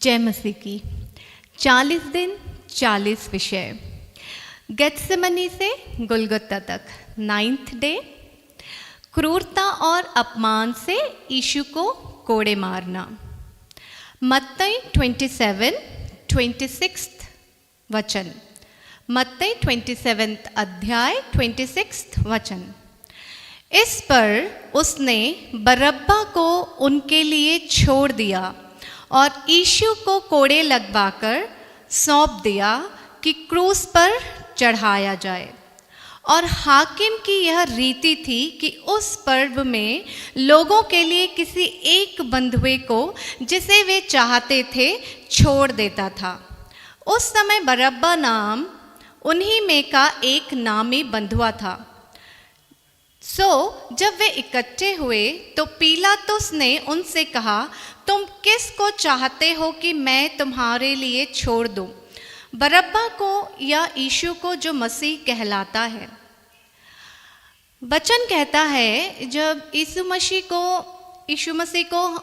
जय मसीह की। 40 दिन 40 विषय, गेत्सेमनी से गुलगुता तक, 9th डे, क्रूरता और अपमान से यीशु को कोड़े मारना। मत्ती 27 वचन, मत्ती 27 अध्याय 26 वचन। इस पर उसने बरअब्बा को उनके लिए छोड़ दिया और यीशु को कोड़े लगवाकर सौंप दिया कि क्रूस पर चढ़ाया जाए। और हाकिम की यह रीति थी कि उस पर्व में लोगों के लिए किसी एक बंधुए को जिसे वे चाहते थे छोड़ देता था। उस समय बरअब्बा नाम उन्हीं में का एक नामी बंधुआ था। जब वे इकट्ठे हुए तो पीलातुस ने उनसे कहा, तुम किस को चाहते हो कि मैं तुम्हारे लिए छोड़ दूं, बरअब्बा को या यीशु को जो मसीह कहलाता है। वचन कहता है जब यीशु मसीह को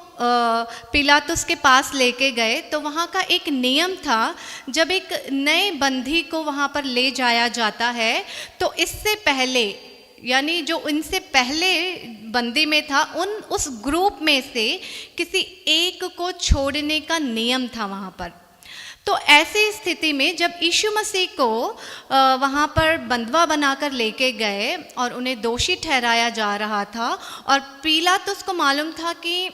पीलातुस के पास लेके गए तो वहाँ का एक नियम था, जब एक नए बंदी को वहाँ पर ले जाया जाता है तो इससे पहले, यानी जो इनसे पहले बंदी में था, उस ग्रुप में से किसी एक को छोड़ने का नियम था वहाँ पर। तो ऐसी स्थिति में जब यीशु मसीह को वहाँ पर बंधुआ बनाकर लेके गए और उन्हें दोषी ठहराया जा रहा था, और पीलातुस को मालूम था कि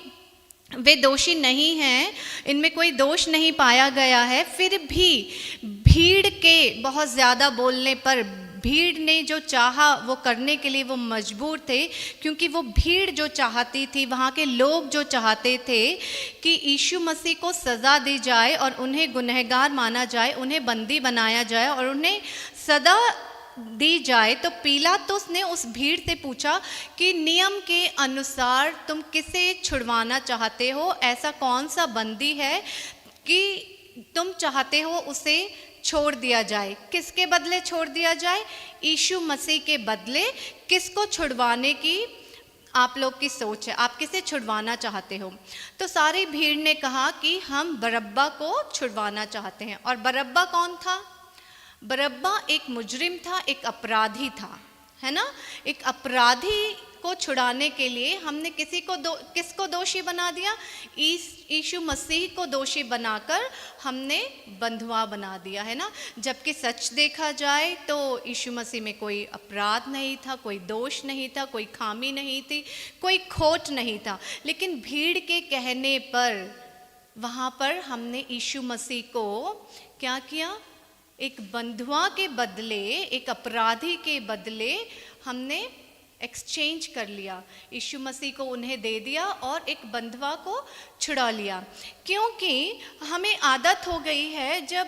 वे दोषी नहीं हैं, इनमें कोई दोष नहीं पाया गया है, फिर भी भीड़ के बहुत ज़्यादा बोलने पर भीड़ ने जो चाहा वो करने के लिए वो मजबूर थे, क्योंकि वो भीड़ जो चाहती थी, वहाँ के लोग जो चाहते थे कि यीशु मसीह को सज़ा दी जाए और उन्हें गुनहगार माना जाए, उन्हें बंदी बनाया जाए और उन्हें सदा दी जाए। तो पीलातुस ने उस भीड़ से पूछा कि नियम के अनुसार तुम किसे छुड़वाना चाहते हो, ऐसा कौन सा बंदी है कि तुम चाहते हो उसे छोड़ दिया जाए। किसके बदले छोड़ दिया जाए? यीशु मसीह के बदले किसको छुड़वाने की आप लोग की सोच है? आप किसे छुड़वाना चाहते हो? तो सारी भीड़ ने कहा कि हम बरअब्बा को छुड़वाना चाहते हैं। और बरअब्बा कौन था? बरअब्बा एक मुजरिम था, एक अपराधी था, है ना। एक अपराधी को छुड़ाने के लिए हमने किसको दोषी बना दिया? यीशु मसीह को दोषी बनाकर हमने बंधुआ बना दिया, है ना। जबकि सच देखा जाए तो यीशु मसीह में कोई अपराध नहीं था, कोई दोष नहीं था, कोई खामी नहीं थी, कोई खोट नहीं था। लेकिन भीड़ के कहने पर वहाँ पर हमने यीशु मसीह को क्या किया? एक बंधुआ के बदले, एक अपराधी के बदले हमने एक्सचेंज कर लिया। यीशु मसीह को उन्हें दे दिया और एक बंधुआ को छुड़ा लिया। क्योंकि हमें आदत हो गई है, जब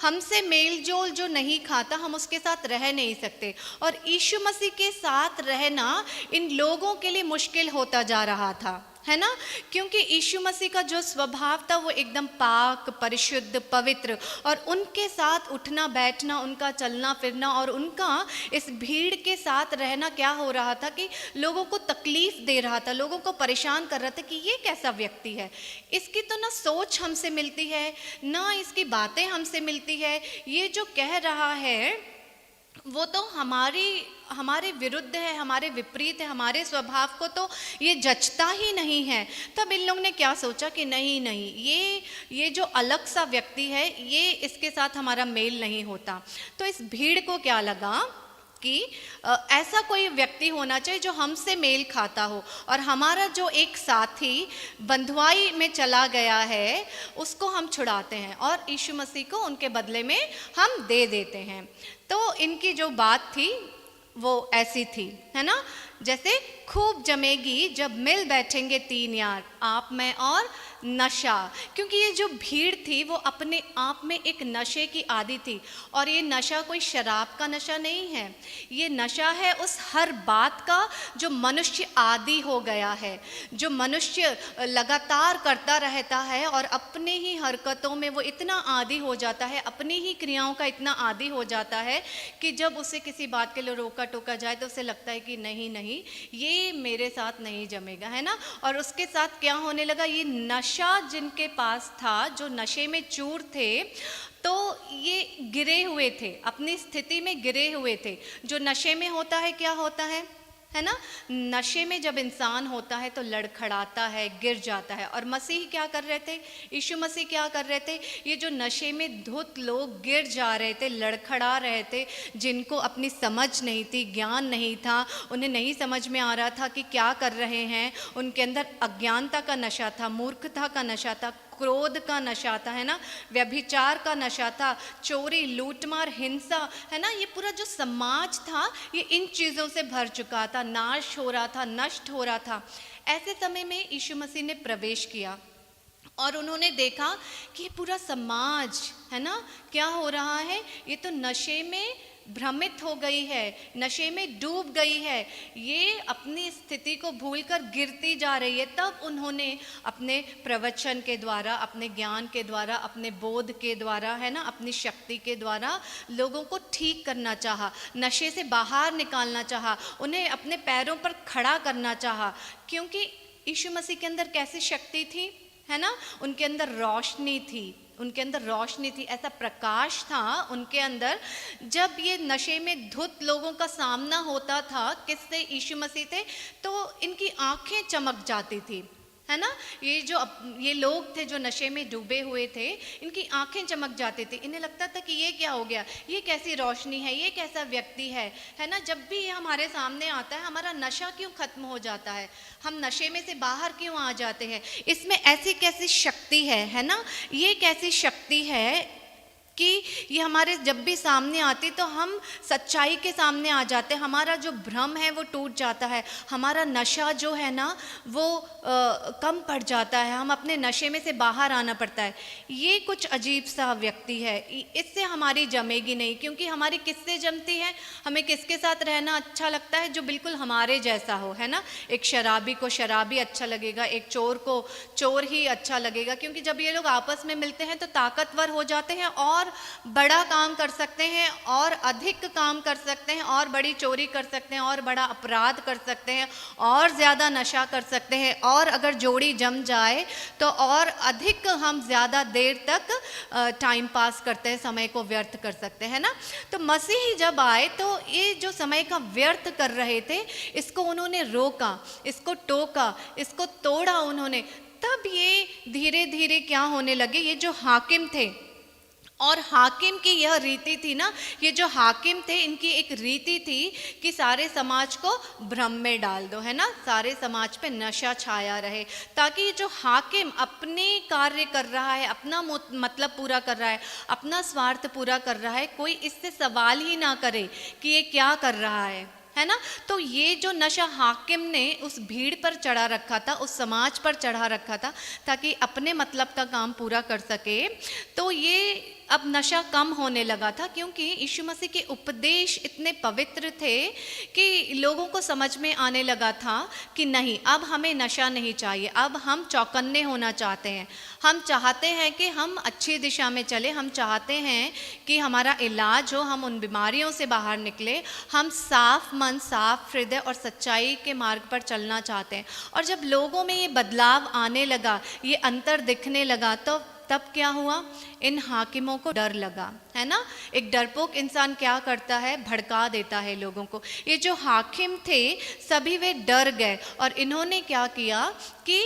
हमसे मेल जोल जो नहीं खाता हम उसके साथ रह नहीं सकते, और यीशु मसीह के साथ रहना इन लोगों के लिए मुश्किल होता जा रहा था, है ना। क्योंकि यीशु मसीह का जो स्वभाव था वो एकदम पाक, परिशुद्ध, पवित्र, और उनके साथ उठना बैठना, उनका चलना फिरना और उनका इस भीड़ के साथ रहना क्या हो रहा था कि लोगों को तकलीफ दे रहा था, लोगों को परेशान कर रहा था कि ये कैसा व्यक्ति है, इसकी तो ना सोच हमसे मिलती है, ना इसकी बातें हमसे मिलती है, ये जो कह रहा है वो तो हमारे विरुद्ध है, हमारे विपरीत है, हमारे स्वभाव को तो ये जचता ही नहीं है। तब इन लोगों ने क्या सोचा कि नहीं, ये जो अलग सा व्यक्ति है, ये इसके साथ हमारा मेल नहीं होता। तो इस भीड़ को क्या लगा कि ऐसा कोई व्यक्ति होना चाहिए जो हमसे मेल खाता हो, और हमारा जो एक साथी बंधुआई में चला गया है उसको हम छुड़ाते हैं और यीशु मसीह को उनके बदले में हम दे देते हैं। तो इनकी जो बात थी वो ऐसी थी, है ना, जैसे खूब जमेगी जब मिल बैठेंगे 3 यार, आप मैं और नशा। क्योंकि ये जो भीड़ थी वो अपने आप में एक नशे की आदी थी, और ये नशा कोई शराब का नशा नहीं है, ये नशा है उस हर बात का जो मनुष्य आदी हो गया है, जो मनुष्य लगातार करता रहता है और अपने ही हरकतों में वो इतना आदी हो जाता है, अपनी ही क्रियाओं का इतना आदी हो जाता है कि जब उसे किसी बात के लिए रोका टोका जाए तो उसे लगता है कि नहीं ये मेरे साथ नहीं जमेगा, है ना। और उसके साथ क्या होने लगा? ये नशा नशा जिनके पास था, जो नशे में चूर थे, तो ये गिरे हुए थे, अपनी स्थिति में गिरे हुए थे। जो नशे में होता है क्या होता है ना, नशे में जब इंसान होता है तो लड़खड़ाता है, गिर जाता है। और मसीह क्या कर रहे थे, यीशु मसीह क्या कर रहे थे, ये जो नशे में धुत लोग गिर जा रहे थे, लड़खड़ा रहे थे, जिनको अपनी समझ नहीं थी, ज्ञान नहीं था, उन्हें नहीं समझ में आ रहा था कि क्या कर रहे हैं, उनके अंदर अज्ञानता का नशा था, मूर्खता का नशा था, क्रोध का नशा था, है ना, व्यभिचार का नशा था, चोरी, लूटमार, हिंसा, है ना, ये पूरा जो समाज था ये इन चीज़ों से भर चुका था, नाश हो रहा था, नष्ट हो रहा था। ऐसे समय में यीशु मसीह ने प्रवेश किया और उन्होंने देखा कि ये पूरा समाज, है ना, क्या हो रहा है, ये तो नशे में भ्रमित हो गई है, नशे में डूब गई है, ये अपनी स्थिति को भूलकर गिरती जा रही है। तब उन्होंने अपने प्रवचन के द्वारा, अपने ज्ञान के द्वारा, अपने बोध के द्वारा, है ना, अपनी शक्ति के द्वारा लोगों को ठीक करना चाहा, नशे से बाहर निकालना चाहा, उन्हें अपने पैरों पर खड़ा करना चाहा। क्योंकि यीशु मसीह के अंदर कैसी शक्ति थी, है ना, उनके अंदर रोशनी थी, उनके अंदर रोशनी थी, ऐसा प्रकाश था उनके अंदर। जब ये नशे में धुत लोगों का सामना होता था किससे, यीशु मसीह थे, तो इनकी आंखें चमक जाती थी, है ना, ये लोग थे जो नशे में डूबे हुए थे, इनकी आंखें चमक जाती थी, इन्हें लगता था कि ये क्या हो गया, ये कैसी रोशनी है, ये कैसा व्यक्ति है ना। जब भी ये हमारे सामने आता है हमारा नशा क्यों खत्म हो जाता है, हम नशे में से बाहर क्यों आ जाते हैं, इसमें ऐसी कैसी शक्ति है ना, ये कैसी शक्ति है कि ये हमारे जब भी सामने आती तो हम सच्चाई के सामने आ जाते हैं, हमारा जो भ्रम है वो टूट जाता है, हमारा नशा जो है ना वो कम पड़ जाता है, हम अपने नशे में से बाहर आना पड़ता है। ये कुछ अजीब सा व्यक्ति है, इससे हमारी जमेगी नहीं, क्योंकि हमारी किससे जमती है, हमें किसके साथ रहना अच्छा लगता है, जो बिल्कुल हमारे जैसा हो, है ना। एक शराबी को शराबी अच्छा लगेगा, एक चोर को चोर ही अच्छा लगेगा, क्योंकि जब ये लोग आपस में मिलते हैं तो ताकतवर हो जाते हैं और बड़ा काम कर सकते हैं, और अधिक काम कर सकते हैं, और बड़ी चोरी कर सकते हैं, और बड़ा अपराध कर सकते हैं, और ज़्यादा नशा कर सकते हैं, और अगर जोड़ी जम जाए तो और अधिक हम ज़्यादा देर तक टाइम पास करते हैं, समय को व्यर्थ कर सकते हैं ना। तो मसीह जब आए तो ये जो समय का व्यर्थ कर रहे थे इसको उन्होंने रोका, इसको टोका, इसको तोड़ा उन्होंने। तब ये धीरे धीरे क्या होने लगे, ये जो हाकिम थे, और हाकिम की यह रीति थी ना, ये जो हाकिम थे इनकी एक रीति थी कि सारे समाज को भ्रम में डाल दो, है ना, सारे समाज पे नशा छाया रहे, ताकि ये जो हाकिम अपने कार्य कर रहा है, अपना मतलब पूरा कर रहा है, अपना स्वार्थ पूरा कर रहा है, कोई इससे सवाल ही ना करे कि ये क्या कर रहा है ना। तो ये जो नशा हाकिम ने उस भीड़ पर चढ़ा रखा था, उस समाज पर चढ़ा रखा था, ताकि अपने मतलब का काम पूरा कर सके, तो ये अब नशा कम होने लगा था, क्योंकि यीशु मसीह के उपदेश इतने पवित्र थे कि लोगों को समझ में आने लगा था कि नहीं, अब हमें नशा नहीं चाहिए, अब हम चौकन्ने होना चाहते हैं, हम चाहते हैं कि हम अच्छी दिशा में चले, हम चाहते हैं कि हमारा इलाज हो, हम उन बीमारियों से बाहर निकले, हम साफ मन, साफ हृदय और सच्चाई के मार्ग पर चलना चाहते हैं। और जब लोगों में ये बदलाव आने लगा, ये अंतर दिखने लगा, तो तब क्या हुआ, इन हाकिमों को डर लगा, है ना। एक डरपोक इंसान क्या करता है, भड़का देता है लोगों को। ये जो हाकिम थे सभी वे डर गए, और इन्होंने क्या किया कि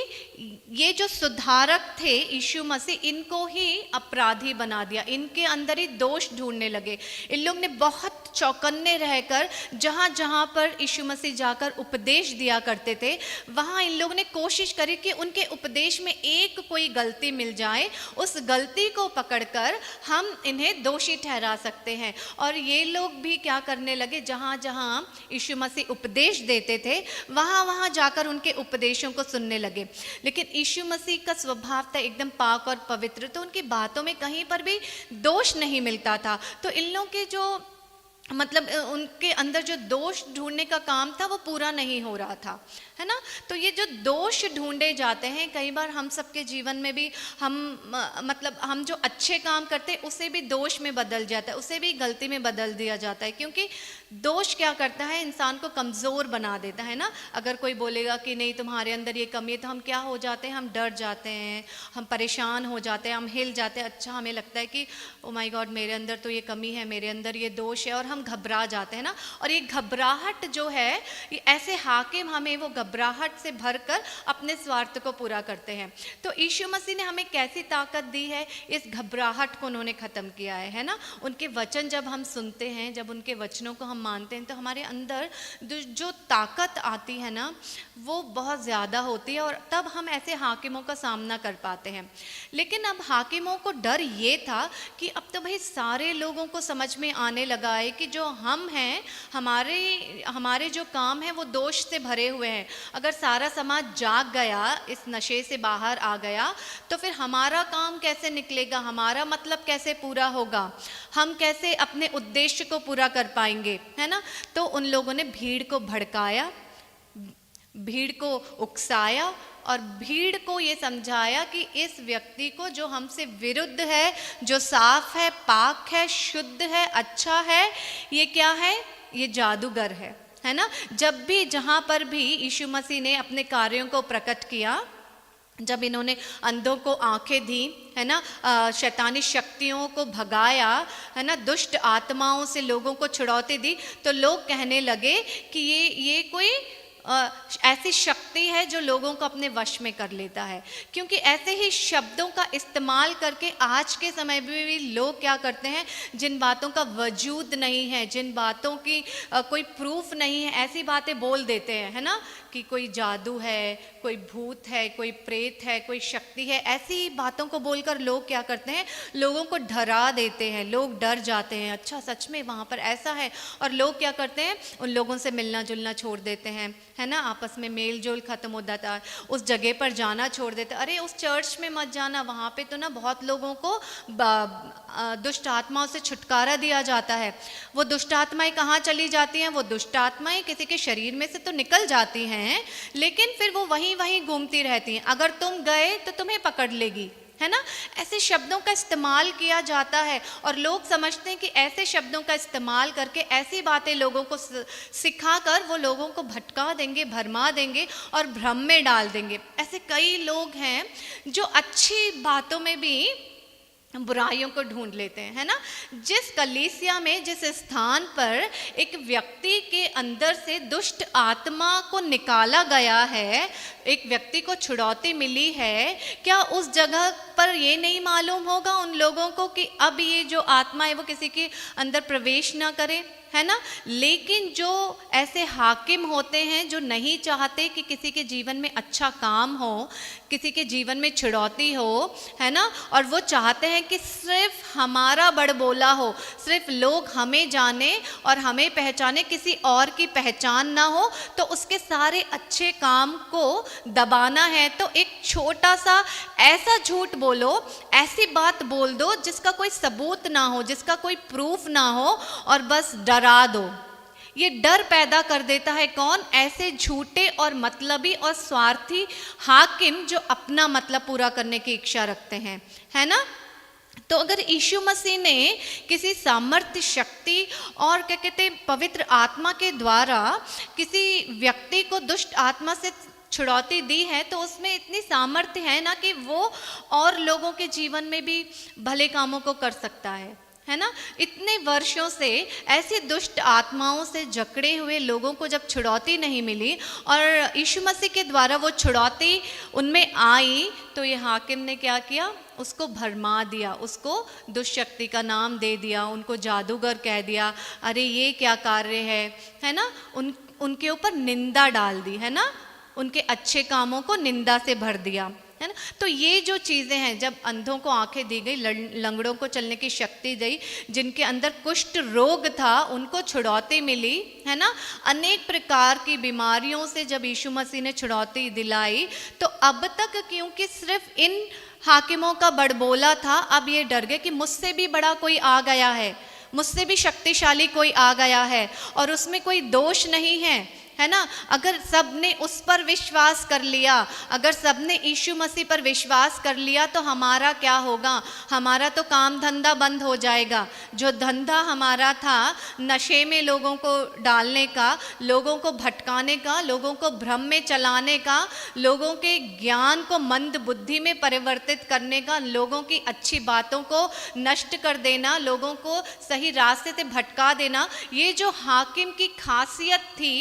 ये जो सुधारक थे यीशु मसीह, इनको ही अपराधी बना दिया, इनके अंदर ही दोष ढूंढने लगे। इन लोग ने बहुत चौकन्ने रहकर जहाँ जहाँ पर यीशु मसीह जाकर उपदेश दिया करते थे, वहाँ इन लोगों ने कोशिश करी कि उनके उपदेश में एक कोई गलती मिल जाए, उस गलती को पकड़कर हम इन्हें दोषी ठहरा सकते हैं। और ये लोग भी क्या करने लगे, जहाँ जहाँ यीशु मसीह उपदेश देते थे वहाँ वहाँ जाकर उनके उपदेशों को सुनने लगे। लेकिन यीशु मसीह का स्वभाव था एकदम पाक और पवित्र, तो उनकी बातों में कहीं पर भी दोष नहीं मिलता था। तो इन लोगों के जो मतलब उनके अंदर जो दोष ढूंढने का काम था वो पूरा नहीं हो रहा था, है ना। तो ये जो दोष ढूंढे जाते हैं, कई बार हम सबके जीवन में भी हम मतलब हम जो अच्छे काम करते हैं उसे भी दोष में बदल जाता है, उसे भी गलती में बदल दिया जाता है, क्योंकि दोष क्या करता है, इंसान को कमज़ोर बना देता है ना। अगर कोई बोलेगा कि नहीं तुम्हारे अंदर ये कमी है, तो हम क्या हो जाते हैं, हम डर जाते हैं, हम परेशान हो जाते हैं, हम हिल जाते हैं। अच्छा, हमें लगता है कि ओ माय गॉड मेरे अंदर तो ये कमी है, मेरे अंदर ये दोष है, और हम घबरा जाते हैं ना। और ये घबराहट जो है, ये ऐसे हाकिम हमें वो घबराहट से भरकर अपने स्वार्थ को पूरा करते हैं। तो यीशु मसीह ने हमें कैसी ताकत दी है, इस घबराहट को उन्होंने ख़त्म किया है ना। उनके वचन जब हम सुनते हैं, जब उनके वचनों को हम मानते हैं, तो हमारे अंदर जो ताकत आती है ना, वो बहुत ज़्यादा होती है, और तब हम ऐसे हाकिमों का सामना कर पाते हैं। लेकिन अब हाकिमों को डर ये था कि अब तो भाई सारे लोगों को समझ में आने लगा है कि जो हम हैं, हमारे जो काम हैं वो दोष से भरे हुए हैं। अगर सारा समाज जाग गया, इस नशे से बाहर आ गया, तो फिर हमारा काम कैसे निकलेगा, हमारा मतलब कैसे पूरा होगा, हम कैसे अपने उद्देश्य को पूरा कर पाएंगे, है ना। तो उन लोगों ने भीड़ को भड़काया, भीड़ को उकसाया, और भीड़ को ये समझाया कि इस व्यक्ति को जो हमसे विरुद्ध है, जो साफ है, पाक है, शुद्ध है, अच्छा है, ये क्या है, ये जादूगर है ना। जब भी जहाँ पर भी यीशु मसीह ने अपने कार्यों को प्रकट किया, जब इन्होंने अंधों को आंखें दी, है ना, शैतानी शक्तियों को भगाया, है ना, दुष्ट आत्माओं से लोगों को छुड़ौती दी, तो लोग कहने लगे कि ये कोई ऐसी शक्ति है जो लोगों को अपने वश में कर लेता है। क्योंकि ऐसे ही शब्दों का इस्तेमाल करके आज के समय में भी लोग क्या करते हैं, जिन बातों का वजूद नहीं है, जिन बातों की कोई प्रूफ नहीं है, ऐसी बातें बोल देते हैं, है ना, कि कोई जादू है, कोई भूत है, कोई प्रेत है, कोई शक्ति है। ऐसी बातों को बोलकर लोग क्या करते हैं, लोगों को डरा देते हैं, लोग डर जाते हैं, अच्छा सच में वहाँ पर ऐसा है, और लोग क्या करते हैं, उन लोगों से मिलना जुलना छोड़ देते हैं, है ना, आपस में मेल जोल खत्म हो जाता है, उस जगह पर जाना छोड़ देते, अरे उस चर्च में मत जाना, वहाँ पे तो ना बहुत लोगों को दुष्ट आत्माओं से छुटकारा दिया जाता है। वो दुष्ट आत्माएं कहाँ चली जाती हैं, वो दुष्ट आत्माएं किसी के शरीर में से तो निकल जाती हैं, लेकिन फिर वो वहीं वहीं घूमती रहती हैं, अगर तुम गए तो तुम्हें पकड़ लेगी, है ना। ऐसे शब्दों का इस्तेमाल किया जाता है, और लोग समझते हैं कि ऐसे शब्दों का इस्तेमाल करके ऐसी बातें लोगों को सिखाकर वो लोगों को भटका देंगे, भरमा देंगे और भ्रम में डाल देंगे। ऐसे कई लोग हैं जो अच्छी बातों में भी बुराइयों को ढूंढ लेते हैं, है ना। जिस कलीसिया में, जिस स्थान पर एक व्यक्ति के अंदर से दुष्ट आत्मा को निकाला गया है, एक व्यक्ति को छुड़ौती मिली है, क्या उस जगह पर ये नहीं मालूम होगा उन लोगों को कि अब ये जो आत्मा है वो किसी के अंदर प्रवेश ना करे, है ना। लेकिन जो ऐसे हाकिम होते हैं, जो नहीं चाहते कि किसी के जीवन में अच्छा काम हो, किसी के जीवन में छुड़ौती हो, है ना, और वो चाहते हैं कि सिर्फ हमारा बड़बोला हो, सिर्फ लोग हमें जाने और हमें पहचाने, किसी और की पहचान ना हो, तो उसके सारे अच्छे काम को दबाना है। तो एक छोटा सा ऐसा झूठ बोलो, ऐसी बात बोल दो जिसका कोई सबूत ना हो, जिसका कोई प्रूफ ना हो, और बस डरा दो। ये डर पैदा कर देता है कौन, ऐसे झूठे और मतलबी और स्वार्थी हाकिम जो अपना मतलब पूरा करने की इच्छा रखते हैं, है ना। तो अगर यीशु मसीह ने किसी सामर्थ्य, शक्ति और क्या कहते हैं पवित्र आत्मा के द्वारा किसी व्यक्ति को दुष्ट आत्मा से छुड़ौती दी है, तो उसमें इतनी सामर्थ्य है ना कि वो और लोगों के जीवन में भी भले कामों को कर सकता है ना। इतने वर्षों से ऐसी दुष्ट आत्माओं से जकड़े हुए लोगों को जब छुड़ौती नहीं मिली और यीशु मसीह के द्वारा वो छुड़ौती उनमें आई, तो ये हाकिम ने क्या किया, उसको भरमा दिया, उसको दुष्शक्ति का नाम दे दिया, उनको जादूगर कह दिया, अरे ये क्या कार्य है ना। उनके ऊपर निंदा डाल दी, है ना, उनके अच्छे कामों को निंदा से भर दिया, है ना। तो ये जो चीज़ें हैं, जब अंधों को आंखें दी गई, लंगड़ों को चलने की शक्ति दी, जिनके अंदर कुष्ठ रोग था उनको छुड़ौती मिली, है ना, अनेक प्रकार की बीमारियों से जब यीशु मसीह ने छुड़ौती दिलाई, तो अब तक क्योंकि सिर्फ इन हाकिमों का बड़बोला था, अब ये डर गए कि मुझसे भी बड़ा कोई आ गया है, मुझसे भी शक्तिशाली कोई आ गया है और उसमें कोई दोष नहीं है ना। अगर सबने उस पर विश्वास कर लिया, अगर सबने यीशु मसीह पर विश्वास कर लिया तो हमारा क्या होगा? हमारा तो काम धंधा बंद हो जाएगा। जो धंधा हमारा था नशे में लोगों को डालने का, लोगों को भटकाने का, लोगों को भ्रम में चलाने का, लोगों के ज्ञान को मंद बुद्धि में परिवर्तित करने का, लोगों की अच्छी बातों को नष्ट कर देना, लोगों को सही रास्ते से भटका देना, ये जो हाकिम की खासियत थी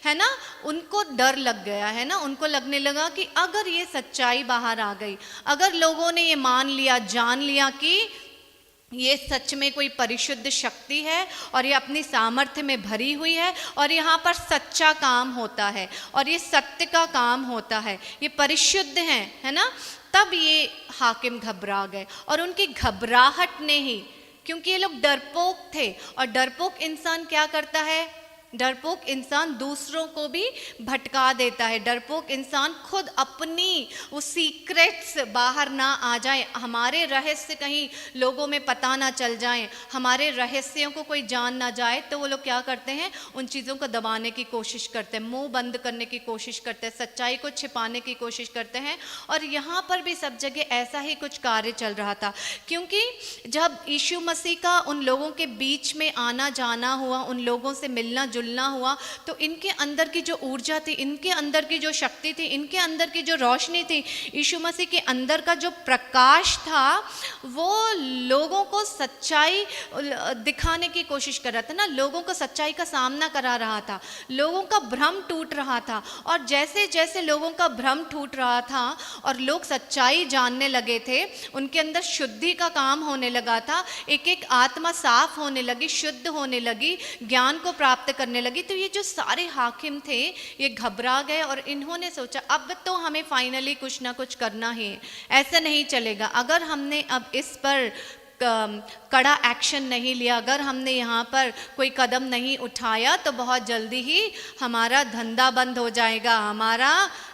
है ना, उनको डर लग गया है ना। उनको लगने लगा कि अगर ये सच्चाई बाहर आ गई, अगर लोगों ने ये मान लिया, जान लिया कि ये सच में कोई परिशुद्ध शक्ति है और ये अपनी सामर्थ्य में भरी हुई है और यहाँ पर सच्चा काम होता है और ये सत्य का काम होता है, ये परिशुद्ध है ना, तब ये हाकिम घबरा गए। और उनकी घबराहट ने ही, क्योंकि ये लोग डरपोक थे और डरपोक इंसान क्या करता है? डरपोक इंसान दूसरों को भी भटका देता है। डरपोक इंसान खुद अपनी वो सीक्रेट्स बाहर ना आ जाए, हमारे रहस्य कहीं लोगों में पता ना चल जाएं, हमारे रहस्यों को कोई जान ना जाए, तो वो लोग क्या करते हैं? उन चीज़ों को दबाने की कोशिश करते हैं, मुंह बंद करने की कोशिश करते हैं, सच्चाई को छिपाने की कोशिश करते हैं। और यहाँ पर भी सब जगह ऐसा ही कुछ कार्य चल रहा था, क्योंकि जब यीशु मसीह का उन लोगों के बीच में आना जाना हुआ, उन लोगों से मिलना जुलना हुआ, तो इनके अंदर की जो ऊर्जा थी, इनके अंदर की जो शक्ति थी, इनके अंदर की जो रोशनी थी, यीशु मसीह के अंदर का जो प्रकाश था, वो लोगों को सच्चाई दिखाने की कोशिश कर रहा था ना, लोगों को सच्चाई का सामना करा रहा था, लोगों का भ्रम टूट रहा था। और जैसे जैसे लोगों का भ्रम टूट रहा था और लोग सच्चाई जानने लगे थे, उनके अंदर शुद्धि का काम होने लगा था, एक एक आत्मा साफ होने लगी, शुद्ध होने लगी, ज्ञान को प्राप्त करने लगी। तो ये जो सारे हाकिम थे ये घबरा गए और इन्होंने सोचा अब तो हमें फाइनली कुछ ना कुछ करना है, ऐसा नहीं चलेगा। अगर हमने अब इस पर कड़ा एक्शन नहीं लिया, अगर हमने यहाँ पर कोई कदम नहीं उठाया, तो बहुत जल्दी ही हमारा धंधा बंद हो जाएगा, हमारा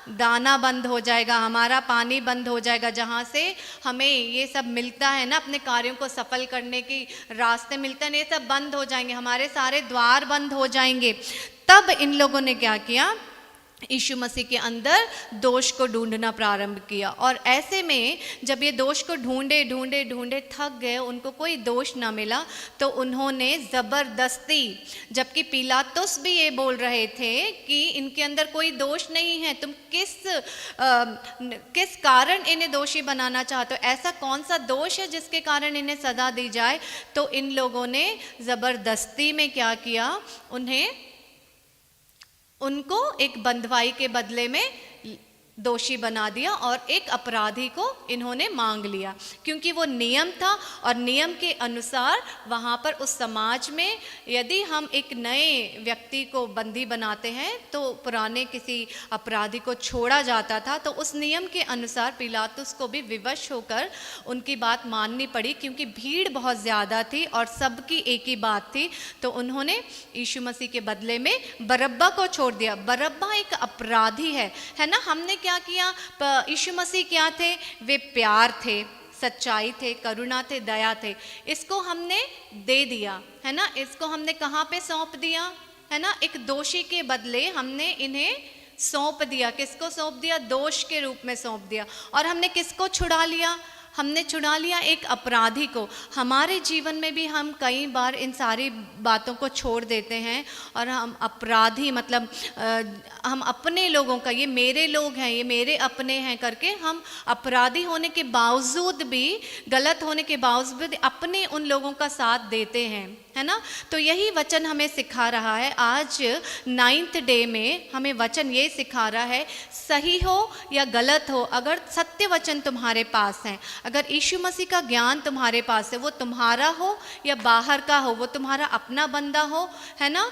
दाना बंद हो जाएगा, हमारा पानी बंद हो जाएगा, जहाँ से हमें ये सब मिलता है ना, अपने कार्यों को सफल करने की रास्ते मिलते हैं, ये सब बंद हो जाएंगे, हमारे सारे द्वार बंद हो जाएंगे। तब इन लोगों ने क्या किया? यीशु मसीह के अंदर दोष को ढूंढना प्रारंभ किया। और ऐसे में जब ये दोष को ढूंढे ढूंढे ढूंढे थक गए, उनको कोई दोष ना मिला, तो उन्होंने ज़बरदस्ती, जबकि पिलातुस भी ये बोल रहे थे कि इनके अंदर कोई दोष नहीं है, तुम किस कारण इन्हें दोषी बनाना चाहते हो, ऐसा कौन सा दोष है जिसके कारण इन्हें सज़ा दी जाए? तो इन लोगों ने ज़बरदस्ती में क्या किया? उनको एक बंधुआई के बदले में दोषी बना दिया और एक अपराधी को इन्होंने मांग लिया, क्योंकि वो नियम था और नियम के अनुसार वहाँ पर उस समाज में यदि हम एक नए व्यक्ति को बंदी बनाते हैं तो पुराने किसी अपराधी को छोड़ा जाता था। तो उस नियम के अनुसार पिलातुस को भी विवश होकर उनकी बात माननी पड़ी, क्योंकि भीड़ बहुत ज़्यादा थी और सबकी एक ही बात थी। तो उन्होंने यीशु मसीह के बदले में बरअब्बा को छोड़ दिया। बरअब्बा एक अपराधी है ना। हमने क्या किया? यीशु मसीह क्या थे? वे प्यार थे, सच्चाई थे, करुणा थे, दया थे। इसको हमने दे दिया है ना। इसको हमने कहाँ पे सौंप दिया है ना? एक दोषी के बदले हमने इन्हें सौंप दिया। किसको सौंप दिया? दोष के रूप में सौंप दिया। और हमने किसको छुड़ा लिया? हमने छुड़ा लिया एक अपराधी को। हमारे जीवन में भी हम कई बार इन सारी बातों को छोड़ देते हैं और हम अपराधी, मतलब हम अपने लोगों का, ये मेरे लोग हैं, ये मेरे अपने हैं करके हम अपराधी होने के बावजूद भी, गलत होने के बावजूद अपने उन लोगों का साथ देते हैं, है ना। तो यही वचन हमें सिखा रहा है। आज 9th डे में हमें वचन ये सिखा रहा है, सही हो या गलत हो, अगर सत्य वचन तुम्हारे पास है, अगर यीशु मसीह का ज्ञान तुम्हारे पास है, वो तुम्हारा हो या बाहर का हो, वो तुम्हारा अपना बंदा हो, है ना,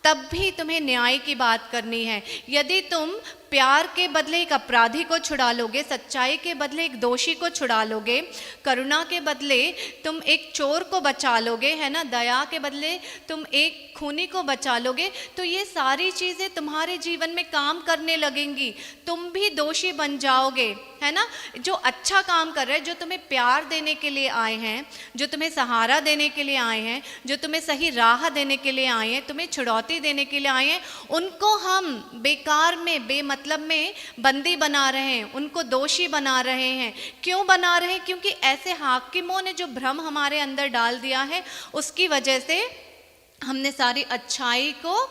तब भी तुम्हें न्याय की बात करनी है। यदि तुम प्यार के बदले एक अपराधी को छुड़ा लोगे, सच्चाई के बदले एक दोषी को छुड़ा लोगे, करुणा के बदले तुम एक चोर को बचा लोगे, है ना, दया के बदले तुम एक खूनी को बचा लोगे, तो ये सारी चीज़ें तुम्हारे जीवन में काम करने लगेंगी, तुम भी दोषी बन जाओगे, है ना। जो अच्छा काम कर रहे हैं, जो तुम्हें प्यार देने के लिए आए हैं, जो तुम्हें सहारा देने के लिए आए हैं, जो तुम्हें सही राह देने के लिए आए हैं, तुम्हें छुड़ौती देने के लिए आए हैं, उनको हम बेकार में, बेमतलब में बंदी बना रहे हैं, उनको दोषी बना रहे हैं। क्यों बना रहे हैं? क्योंकि ऐसे हाकिमों ने जो भ्रम हमारे अंदर डाल दिया है, उसकी वजह से हमने सारी अच्छाई को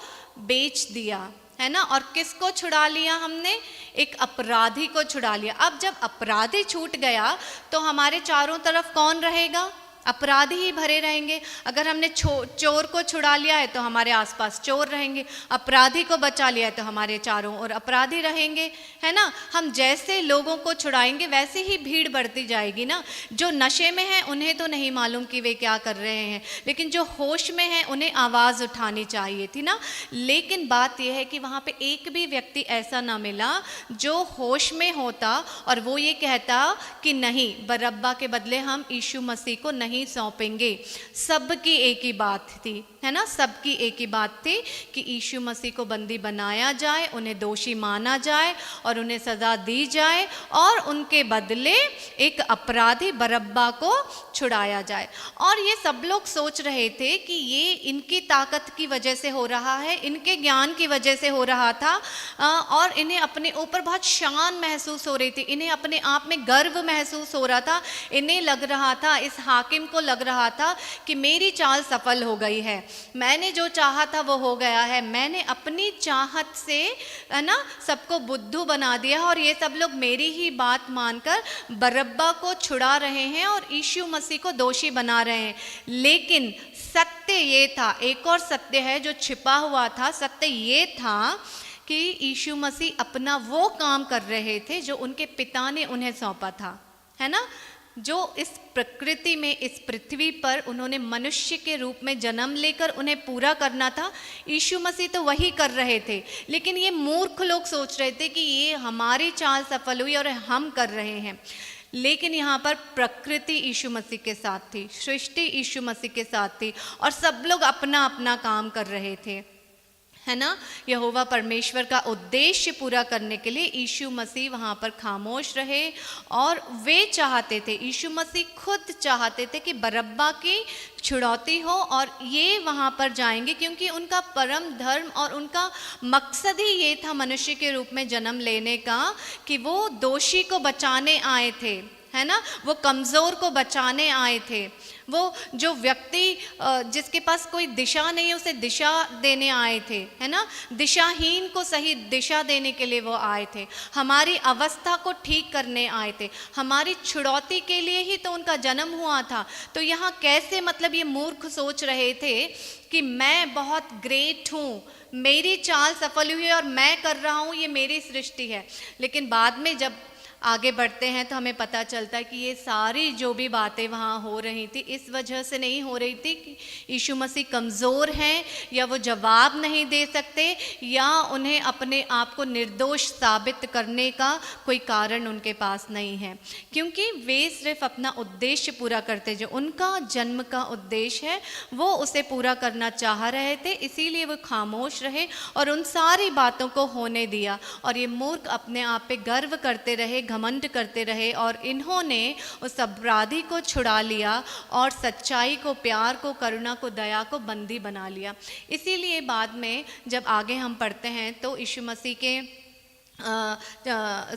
बेच दिया, है ना। और किसको छुड़ा लिया हमने? एक अपराधी को छुड़ा लिया। अब जब अपराधी छूट गया तो हमारे चारों तरफ कौन रहेगा? अपराधी ही भरे रहेंगे। अगर हमने चोर को छुड़ा लिया है तो हमारे आसपास चोर रहेंगे, अपराधी को बचा लिया है तो हमारे चारों ओर अपराधी रहेंगे, है ना। हम जैसे लोगों को छुड़ाएंगे वैसे ही भीड़ बढ़ती जाएगी ना। जो नशे में हैं उन्हें तो नहीं मालूम कि वे क्या कर रहे हैं, लेकिन जो होश में हैं उन्हें आवाज़ उठानी चाहिए थी ना। लेकिन बात यह है कि वहाँ पे एक भी व्यक्ति ऐसा ना मिला जो होश में होता और वो ये कहता कि नहीं, बरअब्बा के बदले हम यीशु मसीह को नहीं सौंपेंगे। सबकी एक ही बात थी, है ना, सबकी एक ही बात थी कि यीशु मसीह को बंदी बनाया जाए, उन्हें दोषी माना जाए और उन्हें सज़ा दी जाए और उनके बदले एक अपराधी बरअब्बा को छुड़ाया जाए। और ये सब लोग सोच रहे थे कि ये इनकी ताकत की वजह से हो रहा है, इनके ज्ञान की वजह से हो रहा था, और इन्हें अपने ऊपर बहुत शान महसूस हो रही थी, इन्हें अपने आप में गर्व महसूस हो रहा था, इन्हें लग रहा था, इस हाकिम को लग रहा था कि मेरी चाल सफल हो गई है, मैंने जो चाहा था वो हो गया है, मैंने अपनी चाहत से, है ना, सबको बुद्धू बना दिया और ये सब लोग मेरी ही बात मानकर बरअब्बा को छुड़ा रहे हैं और यीशु मसीह को दोषी बना रहे हैं। लेकिन सत्य ये था, एक और सत्य है जो छिपा हुआ था, सत्य ये था कि यीशु मसीह अपना वो काम कर रहे थे जो उनके पिता ने उन्हें सौंपा था, है ना। जो इस प्रकृति में, इस पृथ्वी पर उन्होंने मनुष्य के रूप में जन्म लेकर उन्हें पूरा करना था, यीशु मसीह तो वही कर रहे थे। लेकिन ये मूर्ख लोग सोच रहे थे कि ये हमारी चाल सफल हुई और हम कर रहे हैं। लेकिन यहाँ पर प्रकृति यीशु मसीह के साथ थी, सृष्टि यीशु मसीह के साथ थी और सब लोग अपना अपना काम कर रहे थे, है ना। यहोवा परमेश्वर का उद्देश्य पूरा करने के लिए यीशु मसीह वहाँ पर खामोश रहे और वे चाहते थे, यीशु मसीह खुद चाहते थे कि बरअब्बा की छुड़ौती हो और ये वहाँ पर जाएंगे, क्योंकि उनका परम धर्म और उनका मकसद ही ये था मनुष्य के रूप में जन्म लेने का, कि वो दोषी को बचाने आए थे, है ना, वो कमज़ोर को बचाने आए थे, वो जो व्यक्ति जिसके पास कोई दिशा नहीं है उसे दिशा देने आए थे, है ना, दिशाहीन को सही दिशा देने के लिए वो आए थे, हमारी अवस्था को ठीक करने आए थे, हमारी छुड़ौती के लिए ही तो उनका जन्म हुआ था। तो यहाँ कैसे, मतलब ये मूर्ख सोच रहे थे कि मैं बहुत ग्रेट हूँ, मेरी चाल सफल हुई और मैं कर रहा हूँ, ये मेरी सृष्टि है। लेकिन बाद में जब आगे बढ़ते हैं तो हमें पता चलता है कि ये सारी जो भी बातें वहाँ हो रही थी इस वजह से नहीं हो रही थी कि यीशु मसीह कमज़ोर हैं या वो जवाब नहीं दे सकते या उन्हें अपने आप को निर्दोष साबित करने का कोई कारण उनके पास नहीं है, क्योंकि वे सिर्फ अपना उद्देश्य पूरा करते, जो उनका जन्म का उद्देश्य है वो उसे पूरा करना चाह रहे थे, इसीलिए वो खामोश रहे और उन सारी बातों को होने दिया। और ये मूर्ख अपने आप पे गर्व करते रहे, घमंड करते रहे और इन्होंने उस अपराधी को छुड़ा लिया और सच्चाई को, प्यार को, करुणा को, दया को बंदी बना लिया। इसीलिए बाद में जब आगे हम पढ़ते हैं तो यीशु मसीह के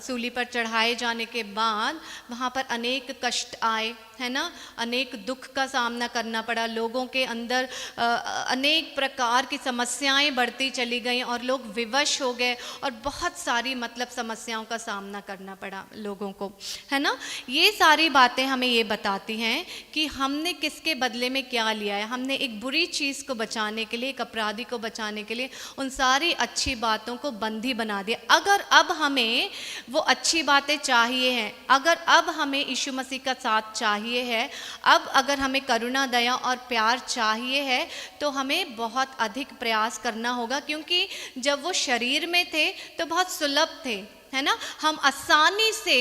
सूली पर चढ़ाए जाने के बाद वहाँ पर अनेक कष्ट आए, है ना, अनेक दुख का सामना करना पड़ा, लोगों के अंदर अनेक प्रकार की समस्याएं बढ़ती चली गईं और लोग विवश हो गए और बहुत सारी मतलब समस्याओं का सामना करना पड़ा लोगों को, है ना। ये सारी बातें हमें ये बताती हैं कि हमने किसके बदले में क्या लिया है। हमने एक बुरी चीज़ को बचाने के लिए, एक अपराधी को बचाने के लिए उन सारी अच्छी बातों को बंदी बना दिया। अगर अब हमें वो अच्छी बातें चाहिए हैं, अगर अब हमें यीशु मसीह का साथ चाहिए है, अब अगर हमें करुणा, दया और प्यार चाहिए है, तो हमें बहुत अधिक प्रयास करना होगा। क्योंकि जब वो शरीर में थे तो बहुत सुलभ थे, है ना, हम आसानी से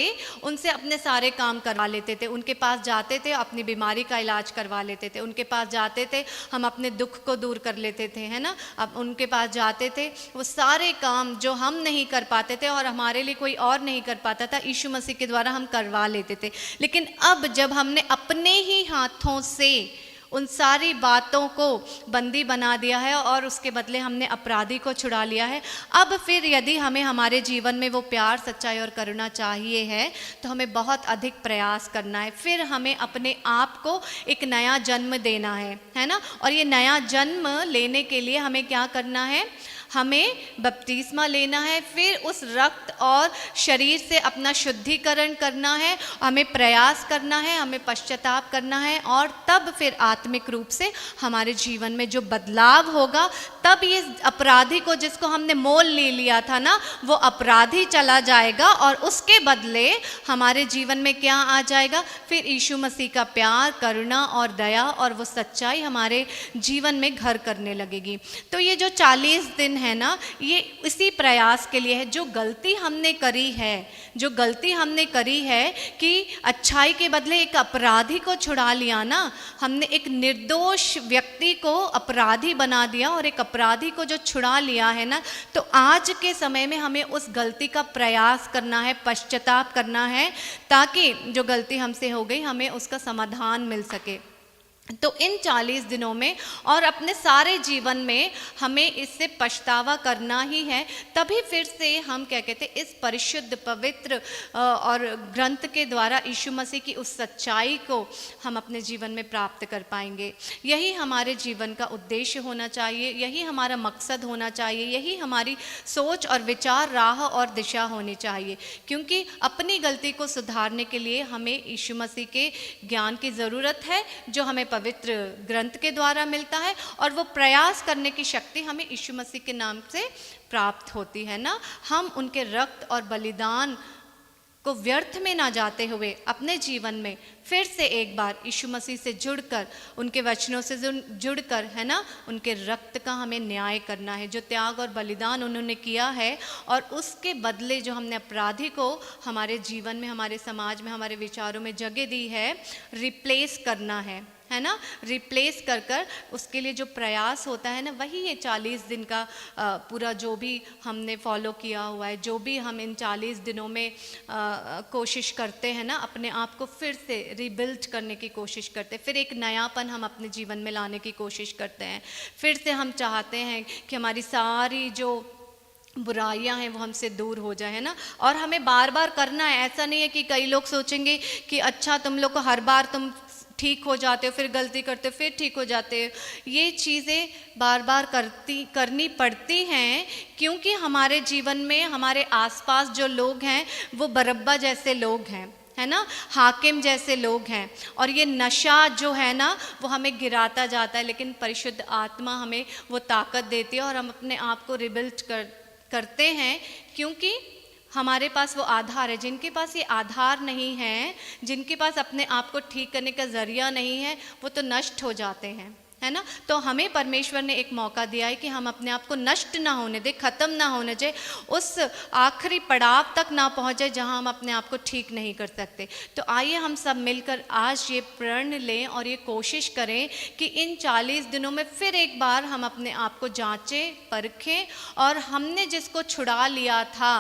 उनसे अपने सारे काम करवा लेते थे, उनके पास जाते थे, अपनी बीमारी का इलाज करवा लेते थे, उनके पास जाते थे, हम अपने दुख को दूर कर लेते थे, है ना, अब उनके पास जाते थे, वो सारे काम जो हम नहीं कर पाते थे और हमारे लिए कोई और नहीं कर पाता था, यीशु मसीह के द्वारा हम करवा लेते थे। लेकिन अब जब हमने अपने ही हाथों से उन सारी बातों को बंदी बना दिया है और उसके बदले हमने अपराधी को छुड़ा लिया है, अब फिर यदि हमें हमारे जीवन में वो प्यार, सच्चाई और करुणा चाहिए है, तो हमें बहुत अधिक प्रयास करना है। फिर हमें अपने आप को एक नया जन्म देना है ना। और ये नया जन्म लेने के लिए हमें क्या करना है, हमें बपतिस्मा लेना है, फिर उस रक्त और शरीर से अपना शुद्धिकरण करना है, हमें प्रयास करना है, हमें पश्चाताप करना है, और तब फिर आत्मिक रूप से हमारे जीवन में जो बदलाव होगा, तब ये अपराधी को जिसको हमने मोल ले लिया था ना, वो अपराधी चला जाएगा और उसके बदले हमारे जीवन में क्या आ जाएगा, फिर यीशु मसीह का प्यार, करुणा और दया और वो सच्चाई हमारे जीवन में घर करने लगेगी। तो ये जो 40 दिन है ना, ये इसी प्रयास के लिए है। जो गलती हमने करी है, जो गलती हमने करी है कि अच्छाई के बदले एक अपराधी को छुड़ा लिया ना, हमने एक निर्दोष व्यक्ति को अपराधी बना दिया और एक अपराधी को जो छुड़ा लिया है ना, तो आज के समय में हमें उस गलती का प्रयास करना है, पश्चाताप करना है, ताकि जो गलती हमसे हो गई हमें उसका समाधान मिल सके। तो इन 40 दिनों में और अपने सारे जीवन में हमें इससे पछतावा करना ही है, तभी फिर से हम क्या कहते हैं, इस परिशुद्ध, पवित्र और ग्रंथ के द्वारा यीशु मसीह की उस सच्चाई को हम अपने जीवन में प्राप्त कर पाएंगे। यही हमारे जीवन का उद्देश्य होना चाहिए, यही हमारा मकसद होना चाहिए, यही हमारी सोच और विचार, राह और दिशा होनी चाहिए। क्योंकि अपनी गलती को सुधारने के लिए हमें यीशु मसीह के ज्ञान की ज़रूरत है, जो हमें पवित्र ग्रंथ के द्वारा मिलता है, और वो प्रयास करने की शक्ति हमें यीशु मसीह के नाम से प्राप्त होती है ना। हम उनके रक्त और बलिदान को व्यर्थ में ना जाते हुए अपने जीवन में फिर से एक बार यीशु मसीह से जुड़कर, उनके वचनों से जुड़कर, है ना, उनके रक्त का हमें न्याय करना है, जो त्याग और बलिदान उन्होंने किया है, और उसके बदले जो हमने अपराधी को हमारे जीवन में, हमारे समाज में, हमारे विचारों में जगह दी है, रिप्लेस करना है ना, रिप्लेस कर कर उसके लिए जो प्रयास होता है ना, वही ये 40 दिन का पूरा जो भी हमने फॉलो किया हुआ है, जो भी हम इन 40 दिनों में कोशिश करते हैं ना, अपने आप को फिर से रिबिल्ड करने की कोशिश करते हैं, फिर एक नयापन हम अपने जीवन में लाने की कोशिश करते हैं, फिर से हम चाहते हैं कि हमारी सारी जो बुराइयां हैं वो हमसे दूर हो जाए, है ना। और हमें बार बार करना है, ऐसा नहीं है कि कई लोग सोचेंगे कि अच्छा तुम लोग को हर बार तुम ठीक हो जाते हो, फिर गलती करते हो, फिर ठीक हो जाते हो। ये चीज़ें बार बार करनी पड़ती हैं, क्योंकि हमारे जीवन में हमारे आसपास जो लोग हैं वो बरब्बा जैसे लोग हैं, है ना, हाकिम जैसे लोग हैं, और ये नशा जो है ना वो हमें गिराता जाता है। लेकिन परिशुद्ध आत्मा हमें वो ताकत देती है और हम अपने आप को रिबिल्ड करते हैं, क्योंकि हमारे पास वो आधार है। जिनके पास ये आधार नहीं है, जिनके पास अपने आप को ठीक करने का जरिया नहीं है, वो तो नष्ट हो जाते हैं, है ना। तो हमें परमेश्वर ने एक मौका दिया है कि हम अपने आप को नष्ट ना होने दें, ख़त्म ना होने दें, उस आखिरी पड़ाव तक ना पहुँचे जहाँ हम अपने आप को ठीक नहीं कर सकते। तो आइए हम सब मिलकर आज ये प्रण लें और ये कोशिश करें कि इन 40 दिनों में फिर एक बार हम अपने आप को जांचें, परखें, और हमने जिसको छुड़ा लिया था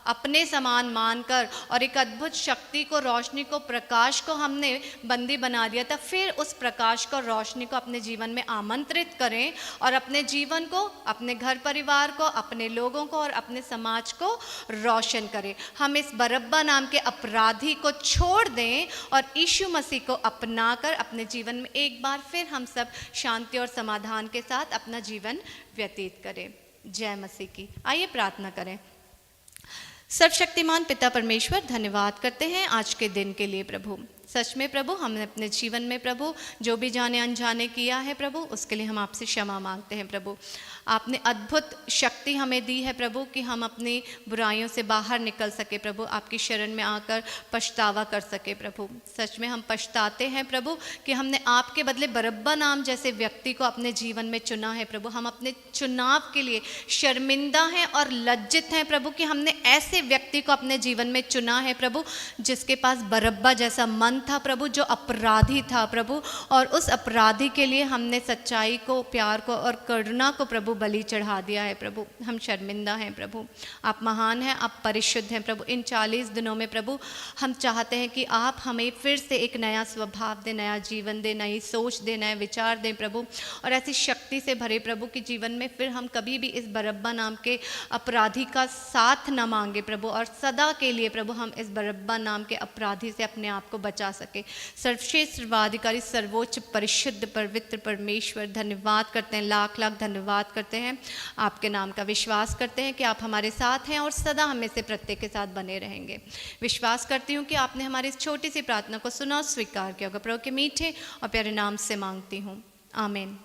अपने समान मानकर, और एक अद्भुत शक्ति को, रोशनी को, प्रकाश को हमने बंदी बना दिया था, फिर उस प्रकाश को, रोशनी को अपने जीवन में आमंत्रित करें और अपने जीवन को, अपने घर परिवार को, अपने लोगों को और अपने समाज को रोशन करें। हम इस बरब्बा नाम के अपराधी को छोड़ दें और यीशु मसीह को अपनाकर अपने जीवन में एक बार फिर हम सब शांति और समाधान के साथ अपना जीवन व्यतीत करें। जय मसीह की। आइए प्रार्थना करें। सर्वशक्तिमान पिता परमेश्वर, धन्यवाद करते हैं आज के दिन के लिए प्रभु। सच में प्रभु, हमने अपने जीवन में प्रभु जो भी जाने अनजाने किया है प्रभु, उसके लिए हम आपसे क्षमा मांगते हैं प्रभु। आपने अद्भुत शक्ति हमें दी है प्रभु कि हम अपनी बुराइयों से बाहर निकल सके प्रभु, आपकी शरण में आकर पछतावा कर सके प्रभु। सच में हम पछताते हैं प्रभु कि हमने आपके बदले बरब्बा नाम जैसे व्यक्ति को अपने जीवन में चुना है प्रभु। हम अपने चुनाव के लिए शर्मिंदा हैं और लज्जित हैं प्रभु कि हमने ऐसे व्यक्ति को अपने जीवन में चुना है प्रभु जिसके पास बरब्बा जैसा मन था प्रभु, जो अपराधी था प्रभु, और उस अपराधी के लिए हमने सच्चाई को, प्यार को और करुणा को प्रभु बलि चढ़ा दिया है प्रभु। हम शर्मिंदा हैं प्रभु। आप महान हैं, आप परिशुद्ध हैं प्रभु। इन 40 दिनों में प्रभु हम चाहते हैं कि आप हमें फिर से एक नया स्वभाव दें, नया जीवन दें, नई सोच दें, नए विचार दें प्रभु, और ऐसी शक्ति से भरे प्रभु कि जीवन में फिर हम कभी भी इस बरब्बा नाम के अपराधी का साथ न मांगे प्रभु, और सदा के लिए प्रभु हम इस बरब्बा नाम के अपराधी से अपने आप को बचा सके। सर्वश्रेष्ठ सर्वाधिकारी सर्वोच्च परिशुद्ध पवित्र परमेश्वर, धन्यवाद करते हैं, लाख लाख धन्यवाद करते हैं। आपके नाम का विश्वास करते हैं कि आप हमारे साथ हैं और सदा हमें से प्रत्येक के साथ बने रहेंगे। विश्वास करती हूँ कि आपने हमारी इस छोटी सी प्रार्थना को सुना और स्वीकार किया होगा। प्रभु के मीठे और प्यारे नाम से मांगती हूँ, आमीन।